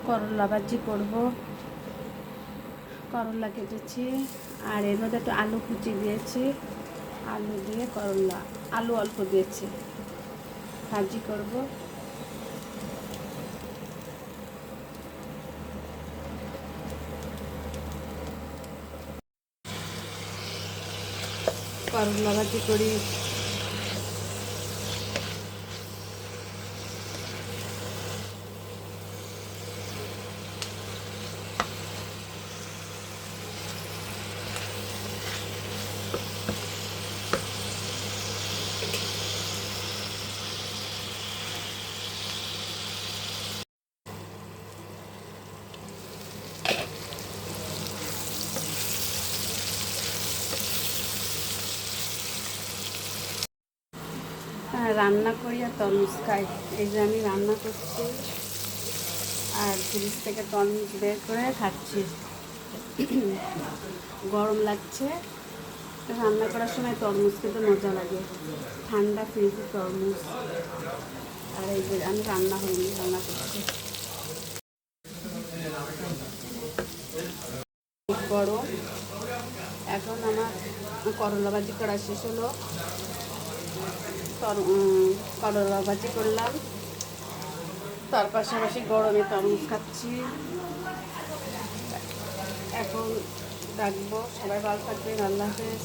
করলা ভাজি করব। করলা কেটেছি আর এর মধ্যে একটু আলু কুচি দিয়েছি, আলু দিয়ে করলা, আলু অল্প দিয়েছি, ভাজি করব। করলা ভাজি করি। রান্না করি আর তরমুজ খাই। এই যে আমি রান্না করছি আর ফ্রিজ থেকে তরমুজ বের করে খাচ্ছি। গরম লাগছে, রান্না করার সময় তরমুজ খেতে মজা লাগে, ঠান্ডা ফ্রিজে তরমুজ। আর এই যে আমি রান্না হয়নি, রান্না করছি। গরম, এখন আমার করলা ভাজি করা শেষ হলো। করলা ভাজি করলাম, তার পাশাপাশি গরমে তরমুজ খাচ্ছি। এখন রাখবো, সবাই ভালো থাকবেন, আল্লাহ হাফেজ।